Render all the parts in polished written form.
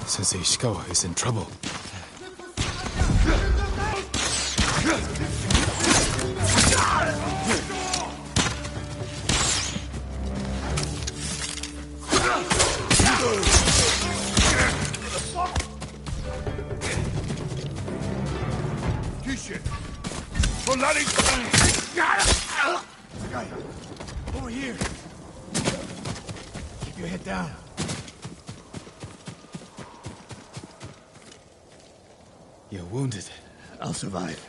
Sensei Ishikawa is in trouble. Over here. Keep your head down. You're wounded. I'll survive.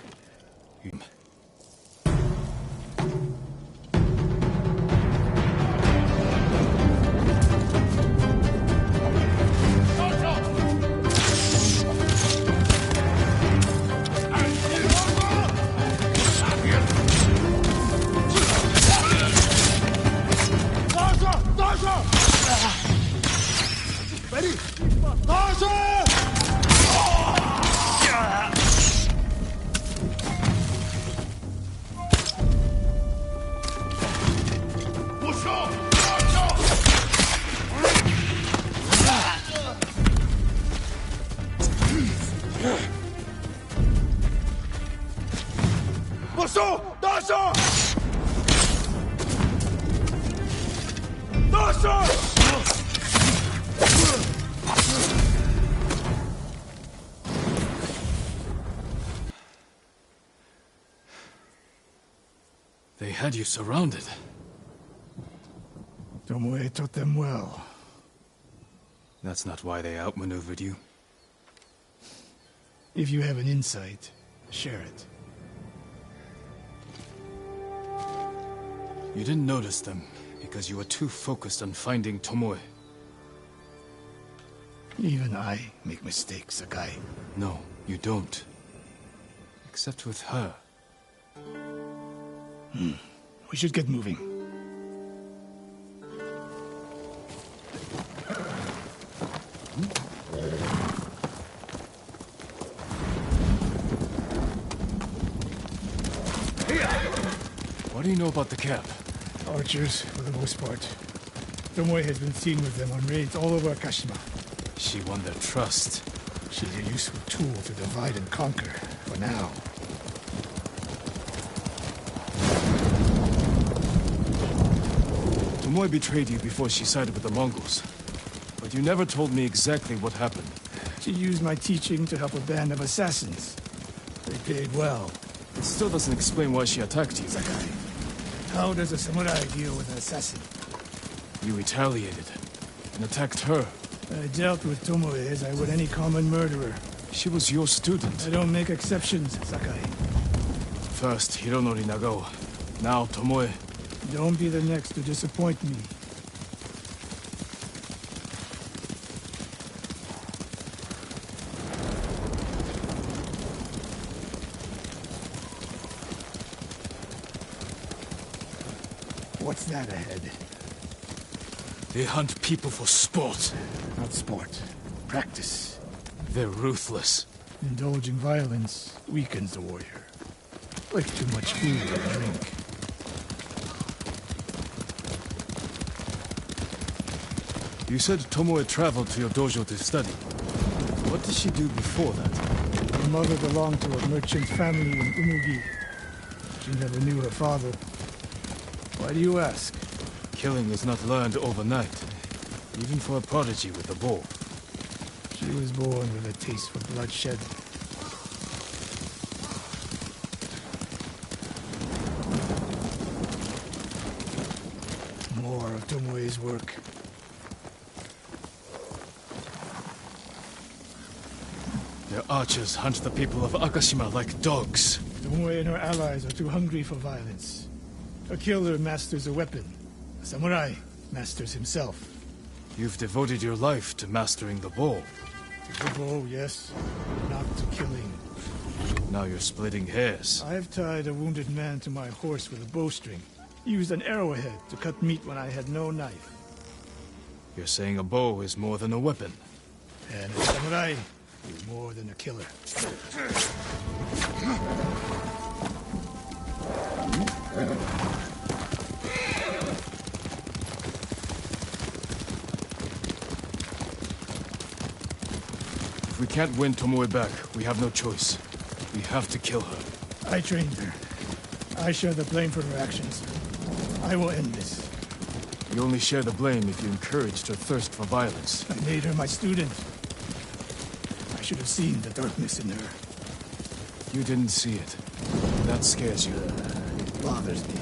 They had you surrounded. Tomoe taught them well. That's not why they outmaneuvered you. If you have an insight, share it. You didn't notice them because you were too focused on finding Tomoe. Even I make mistakes, Sakai. No, you don't. Except with her. We should get moving. What do you know about the camp? Archers, for the most part. Tomoe has been seen with them on raids all over Akashima. She won their trust. She's a useful tool to divide and conquer, for now. Tomoe betrayed you before she sided with the Mongols. But you never told me exactly what happened. She used my teaching to help a band of assassins. They paid well. It still doesn't explain why she attacked you. Sakai, how does a samurai deal with an assassin? You retaliated and attacked her. I dealt with Tomoe as I would any common murderer. She was your student. I don't make exceptions, Sakai. First, Hironori Nagao. Now, Tomoe. Don't be the next to disappoint me. What's that ahead? They hunt people for sport. Not sport. Practice. They're ruthless. Indulging violence weakens the warrior. Like too much food or drink. You said Tomoe traveled to your dojo to study. What did she do before that? Her mother belonged to a merchant family in Umugi. She never knew her father. Why do you ask? Killing is not learned overnight, even for a prodigy with a bow. She was born with a taste for bloodshed. More of Tomoe's work. Their archers hunt the people of Akashima like dogs. Tomoe and her allies are too hungry for violence. A killer masters a weapon. A samurai masters himself. You've devoted your life to mastering the bow. To the bow, yes. Not to killing. Now you're splitting hairs. I've tied a wounded man to my horse with a bowstring. Used an arrowhead to cut meat when I had no knife. You're saying a bow is more than a weapon. And a samurai is more than a killer. If we can't win Tomoe back, we have no choice. We have to kill her. I trained her. I share the blame for her actions. I will end this. You only share the blame if you encouraged her thirst for violence. I made her my student. I should have seen the darkness in her. You didn't see it. That scares you. It bothers me.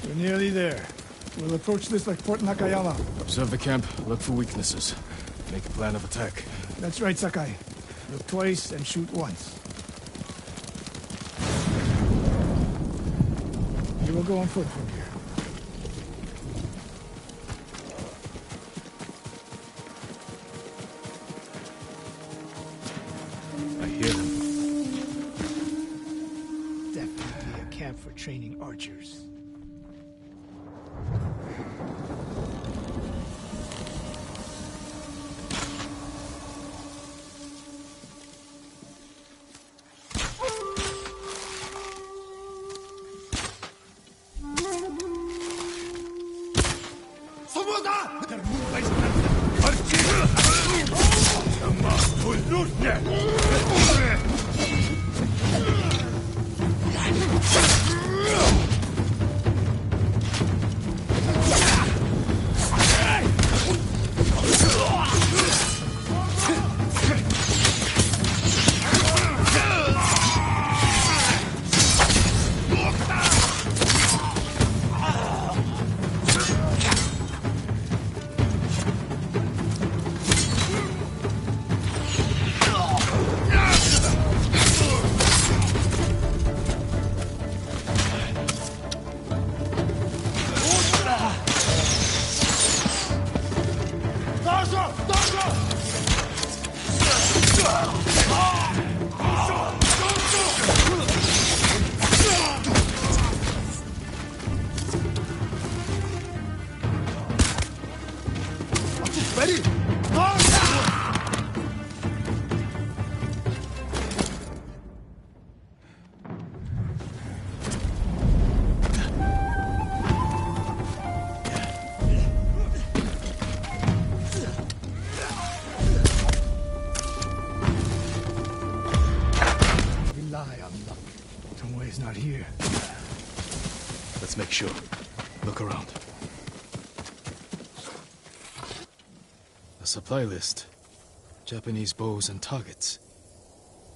We're nearly there. We'll approach this like Fort Nakayama. Observe the camp, look for weaknesses. Make a plan of attack. That's right, Sakai. Look twice and shoot once. You will go on foot from here. I hear them. Definitely a camp for training archers. Not here. Let's make sure. Look around. A supply list. Japanese bows and targets.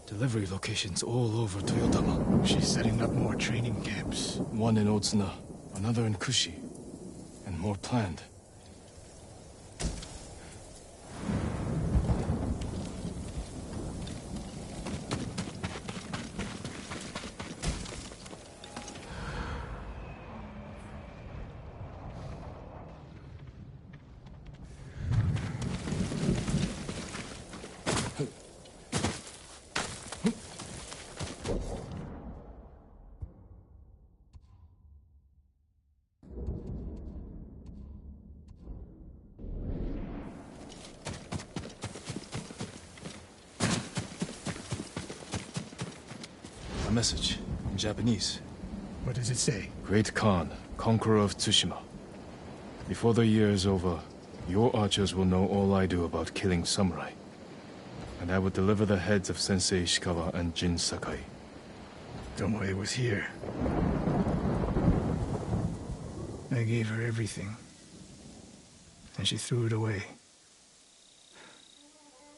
Delivery locations all over Toyotama. She's setting up more training camps. One in Otsuna, another in Kushi, and more planned. A message in Japanese. What does it say? Great Khan, conqueror of Tsushima. Before the year is over, your archers will know all I do about killing samurai. And I will deliver the heads of Sensei Ishikawa and Jin Sakai. Tomoe was here. I gave her everything. And she threw it away.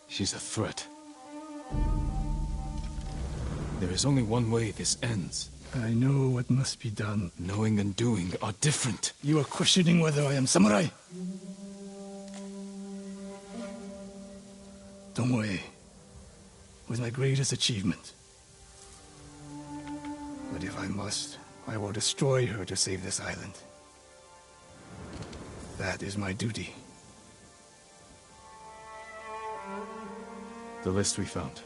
She's a threat. There is only one way this ends. I know what must be done. Knowing and doing are different. You are questioning whether I am samurai? Tomoe was my greatest achievement. But if I must, I will destroy her to save this island. That is my duty. The list we found.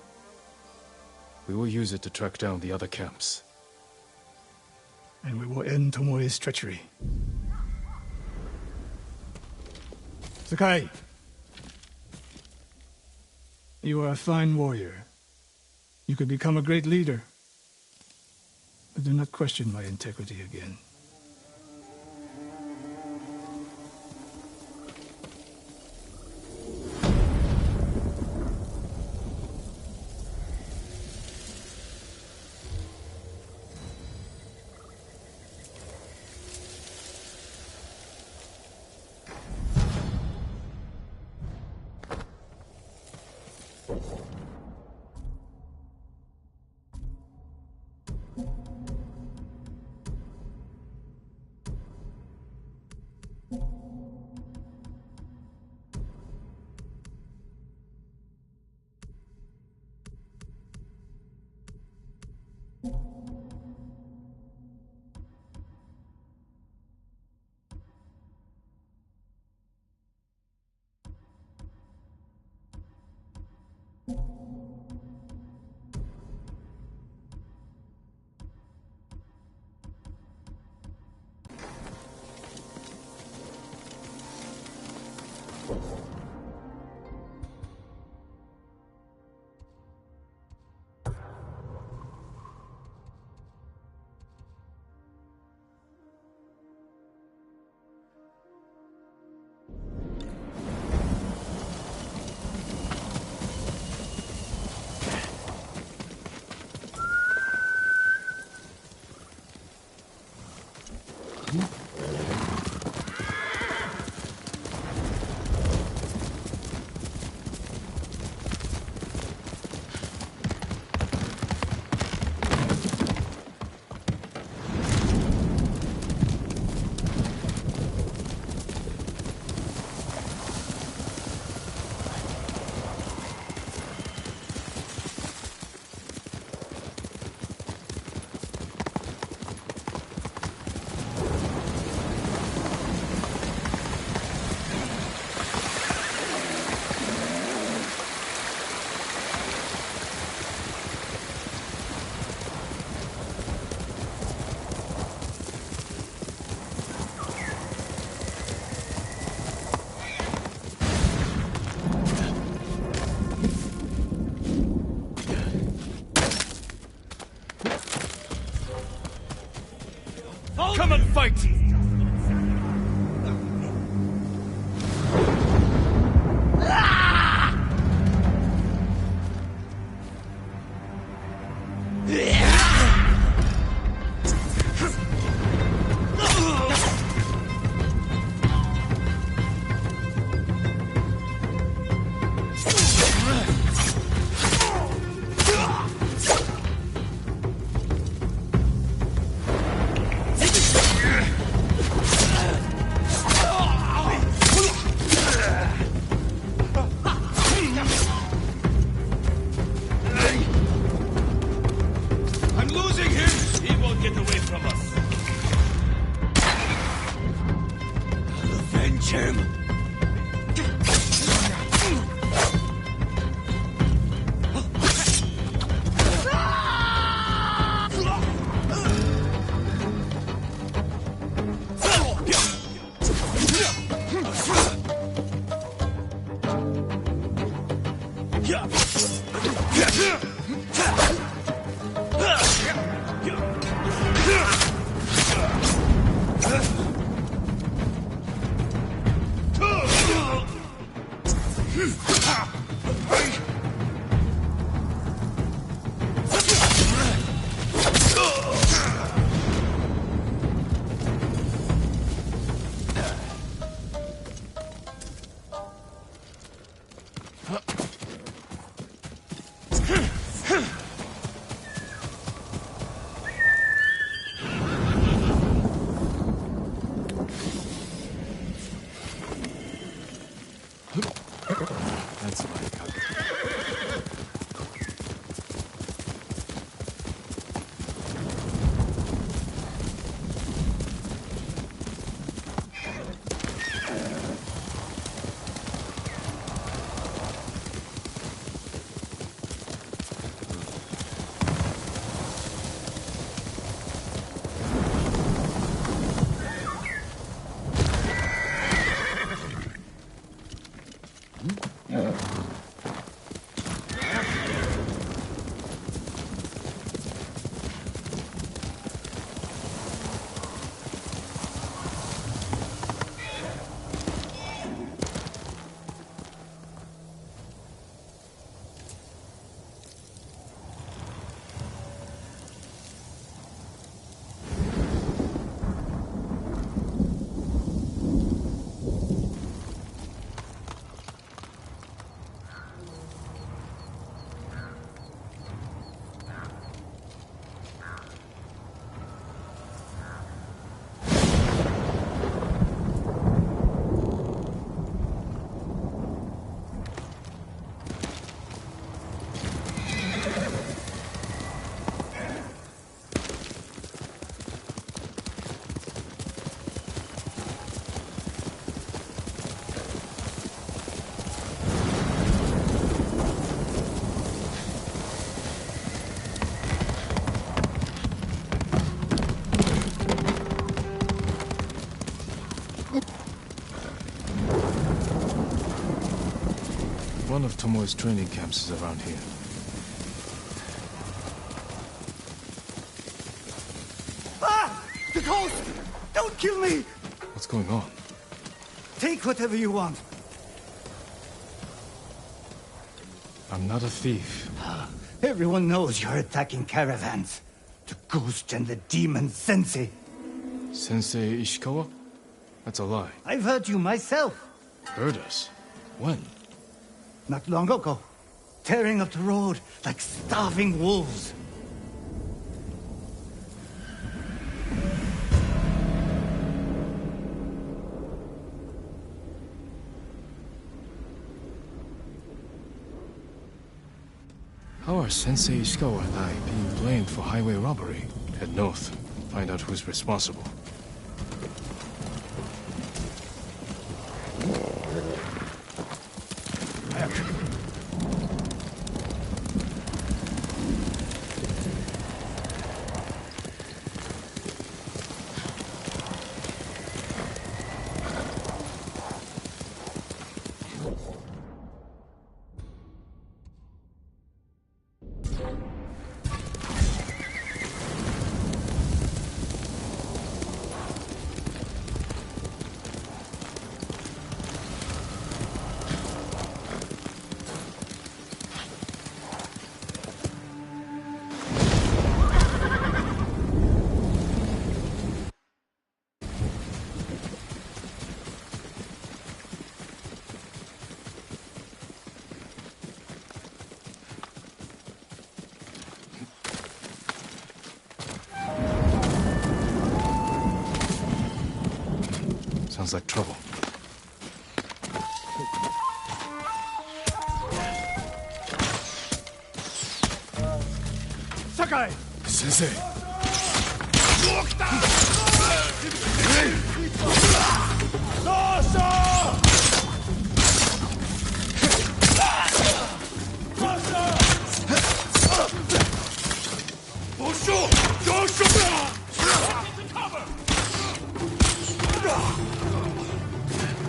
We will use it to track down the other camps. And we will end Tomoe's treachery. Sakai! You are a fine warrior. You could become a great leader. But do not question my integrity again. Come and fight! That's my cut. One of Tomoe's training camps is around here. Ah! The ghost! Don't kill me! What's going on? Take whatever you want. I'm not a thief. Everyone knows you're attacking caravans. The ghost and the demon Sensei. Sensei Ishikawa? That's a lie. I've heard you myself. Heard us? When? Not long ago. Tearing up the road like starving wolves. How are Sensei Ishikawa and I being blamed for highway robbery? Head north. Find out who's responsible. Sounds like trouble. Sakai! Sensei!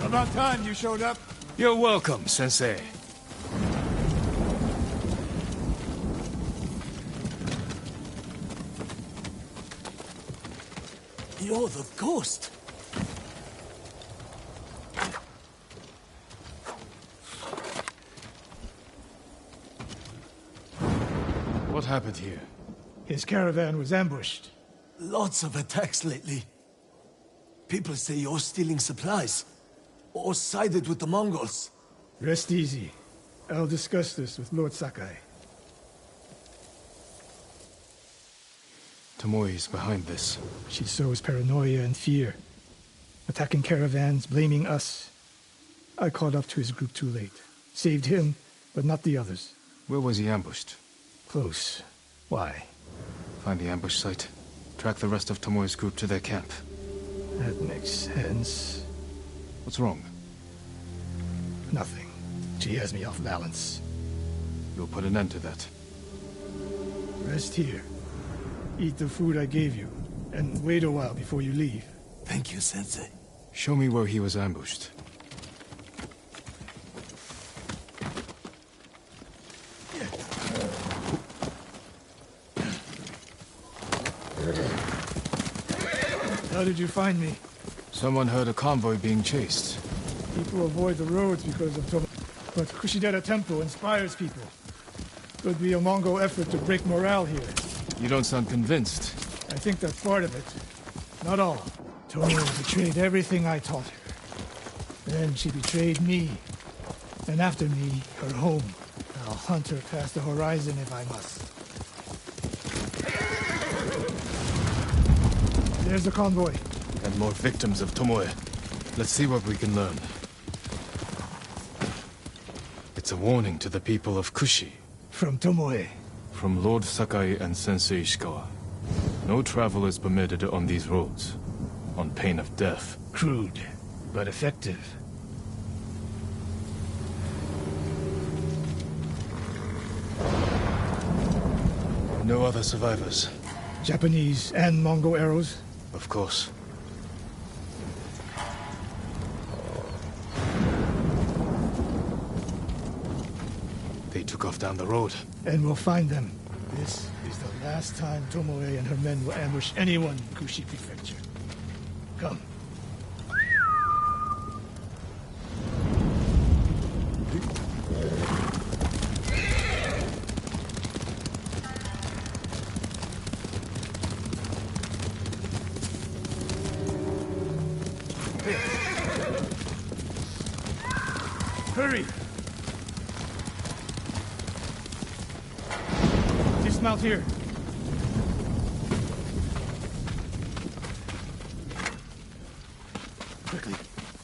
About time you showed up. You're welcome, Sensei. You're the ghost. What happened here? His caravan was ambushed. Lots of attacks lately. People say you're stealing supplies. Or sided with the Mongols. Rest easy. I'll discuss this with Lord Sakai. Tomoe is behind this. She sows paranoia and fear. Attacking caravans, blaming us. I caught up to his group too late. Saved him, but not the others. Where was he ambushed? Close. Why? Find the ambush site. Track the rest of Tomoe's group to their camp. That makes sense. What's wrong? Nothing. She has me off balance. You'll put an end to that. Rest here. Eat the food I gave you. And wait a while before you leave. Thank you, Sensei. Show me where he was ambushed. How did you find me? Someone heard a convoy being chased. People avoid the roads because of Tomo. But Kushidera Temple inspires people. Could be a Mongol effort to break morale here. You don't sound convinced. I think that's part of it. Not all. Tomo betrayed everything I taught her. Then she betrayed me. And after me, her home. I'll hunt her past the horizon if I must. There's the convoy. And more victims of Tomoe. Let's see what we can learn. It's a warning to the people of Kushi. From Tomoe. From Lord Sakai and Sensei Ishikawa. No travel is permitted on these roads. On pain of death. Crude, but effective. No other survivors. Japanese and Mongol arrows? Of course. They took off down the road. And we'll find them. This is the last time Tomoe and her men will ambush anyone in Kushi Prefecture. Come. it! Hurry! Dismount here. Quickly.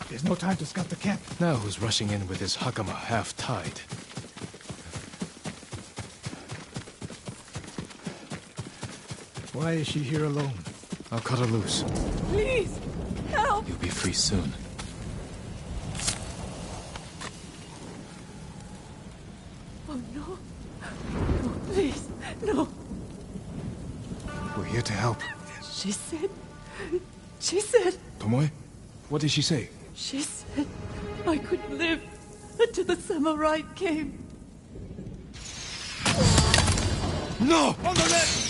There's no time to scout the camp. Now who's rushing in with his hakama half-tied? Why is she here alone? I'll cut her loose. Please, help! You'll be free soon. Oh, no. No, please, no. We're here to help. She said... Tomoe? What did she say? She said I could live until the samurai came. No! On the left!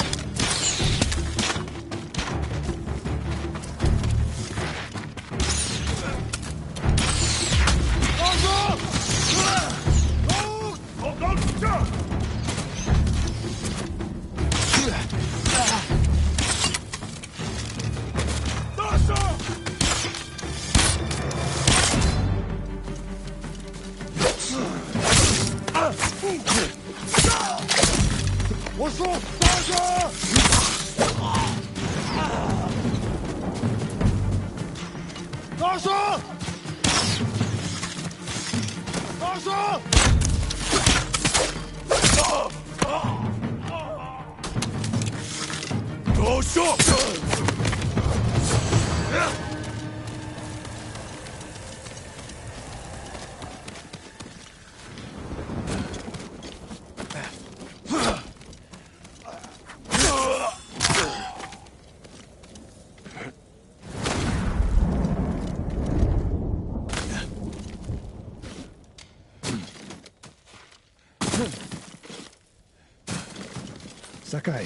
Sakai.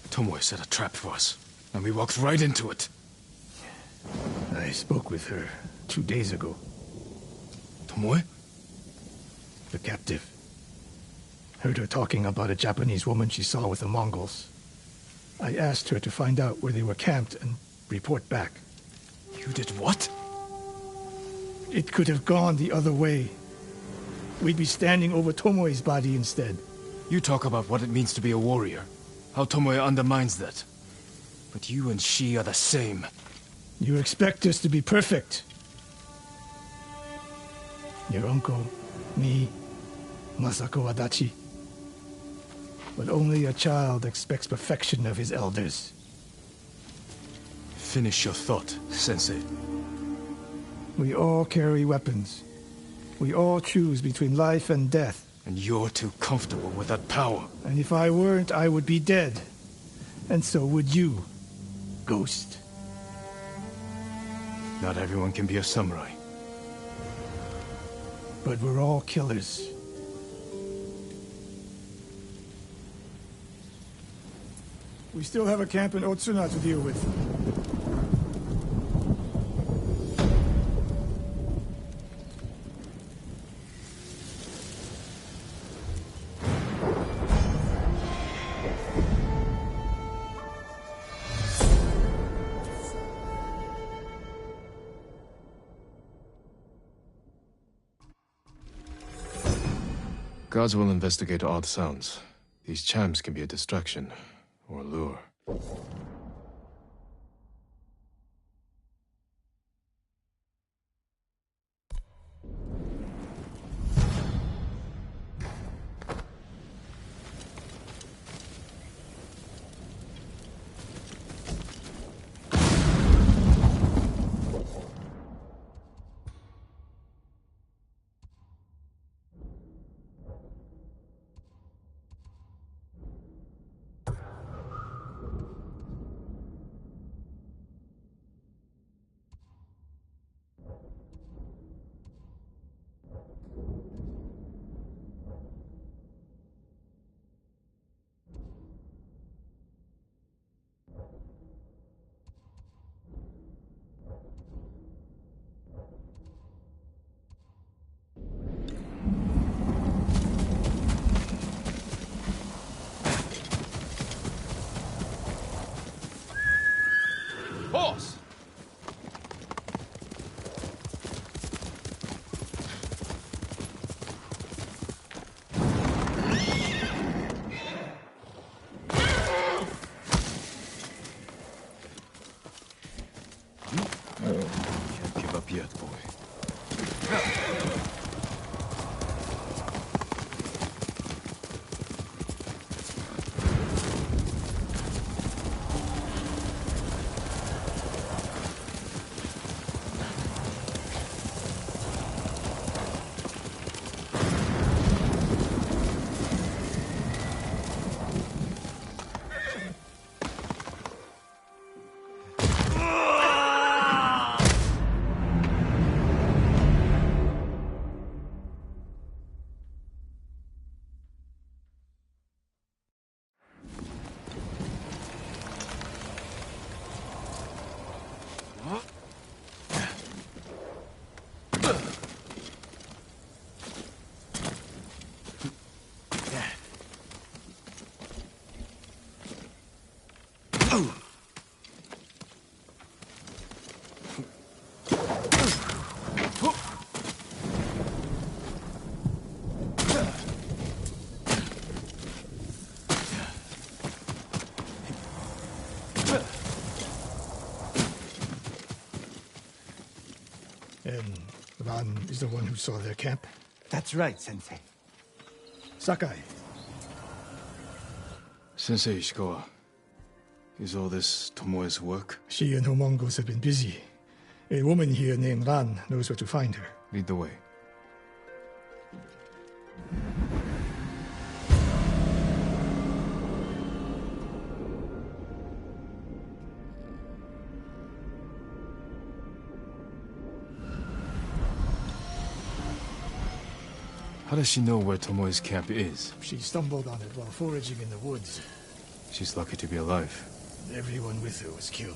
Tomoe set a trap for us, and we walked right into it. I spoke with her 2 days ago. Tomoe? The captive. Heard her talking about a Japanese woman she saw with the Mongols. I asked her to find out where they were camped and report back. You did what? It could have gone the other way. We'd be standing over Tomoe's body instead. You talk about what it means to be a warrior. How Tomoe undermines that. But you and she are the same. You expect us to be perfect. Your uncle, me, Masako Adachi. But only a child expects perfection of his elders. Finish your thought, Sensei. We all carry weapons. We all choose between life and death. And you're too comfortable with that power. And if I weren't, I would be dead. And so would you, Ghost. Not everyone can be a samurai. But we're all killers. We still have a camp in Otsuna to deal with. Guards will investigate odd sounds. These chimes can be a distraction, or a lure. Horse! Can't give up yet, boy. And Ran is the one who saw their camp? That's right, Sensei. Sakai. Sensei Ishikawa, is all this Tomoe's work? She and her Mongols have been busy. A woman here named Ran knows where to find her. Lead the way. How does she know where Tomoe's camp is? She stumbled on it while foraging in the woods. She's lucky to be alive. Everyone with her was killed.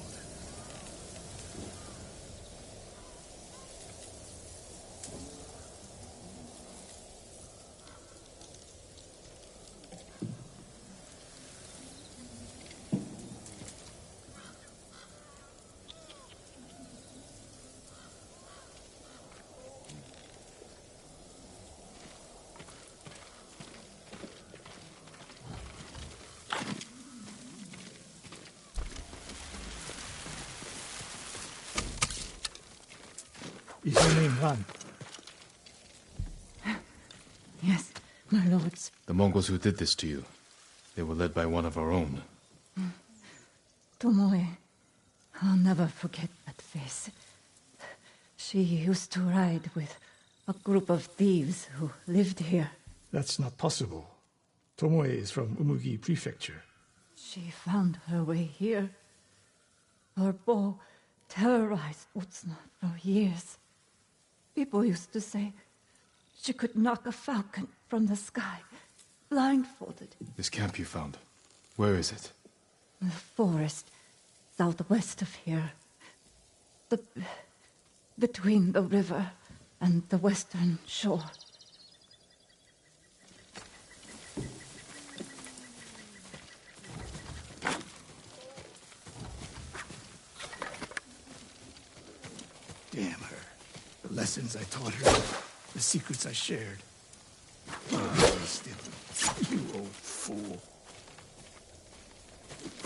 Is your name Ran? Yes, my lords. The Mongols who did this to you, they were led by one of our own. Tomoe. I'll never forget that face. She used to ride with a group of thieves who lived here. That's not possible. Tomoe is from Umugi Prefecture. She found her way here. Her bow terrorized Utsuna for years. People used to say she could knock a falcon from the sky, blindfolded. This camp you found, where is it? The forest southwest of here. Between the river and the western shore. Damn her. The lessons I taught her, the secrets I shared. Wasted. You old fool.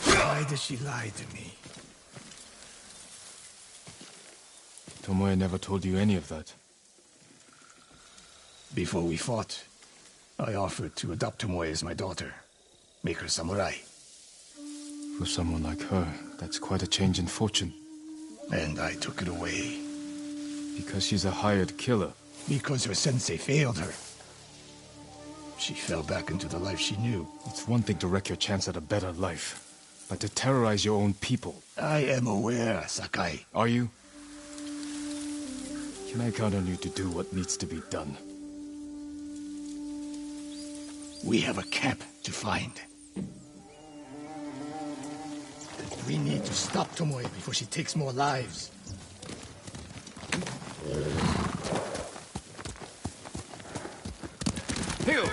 Why does she lie to me? Tomoe never told you any of that. Before we fought, I offered to adopt Tomoe as my daughter. Make her samurai. For someone like her, that's quite a change in fortune. And I took it away. Because she's a hired killer. Because her sensei failed her. She fell back into the life she knew. It's one thing to wreck your chance at a better life, but to terrorize your own people. I am aware, Sakai. Are you? Can I count on you to do what needs to be done? We have a camp to find. We need to stop Tomoe before she takes more lives. Heal!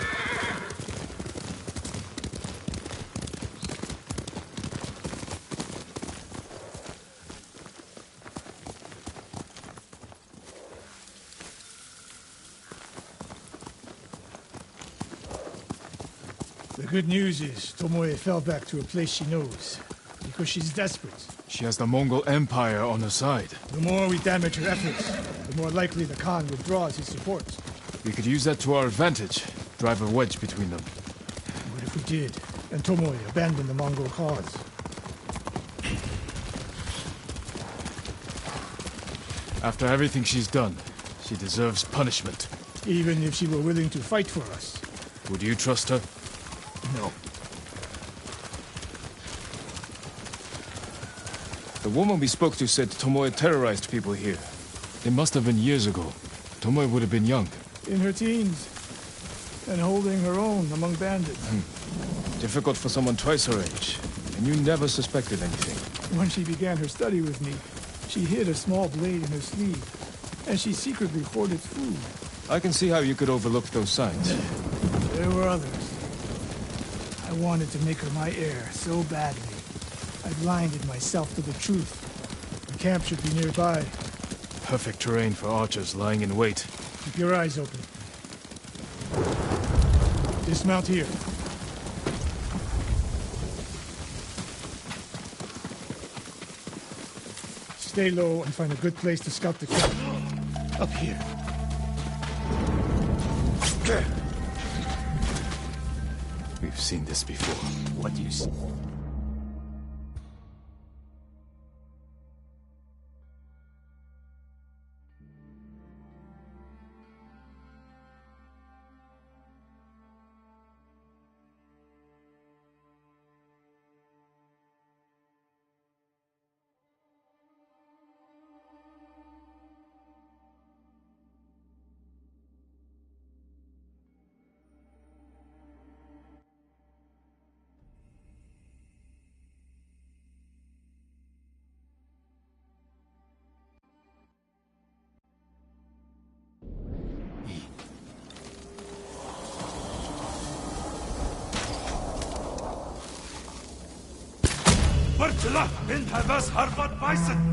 good news is Tomoe fell back to a place she knows. Because she's desperate. She has the Mongol Empire on her side. The more we damage her efforts, the more likely the Khan withdraws his support. We could use that to our advantage. Drive a wedge between them. What if we did, and Tomoe abandoned the Mongol cause? After everything she's done, she deserves punishment. Even if she were willing to fight for us. Would you trust her? No. The woman we spoke to said Tomoe terrorized people here. It must have been years ago. Tomoe would have been young. In her teens. And holding her own among bandits. Difficult for someone twice her age. And you never suspected anything. When she began her study with me, she hid a small blade in her sleeve. And she secretly hoarded food. I can see how you could overlook those signs. There were others. I wanted to make her my heir so badly. I blinded myself to the truth. The camp should be nearby. Perfect terrain for archers lying in wait. Keep your eyes open. Dismount here. Stay low and find a good place to scout the camp. Up here. We've seen this before. What do you see? Bartla bin havas harbat bison.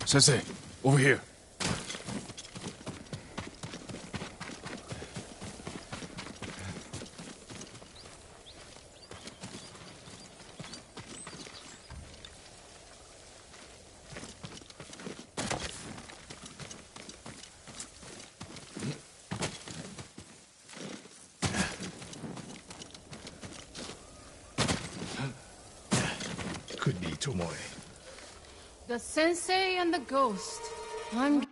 Sensei, over here. Could be Tomoe. The sensei and the ghost. I'm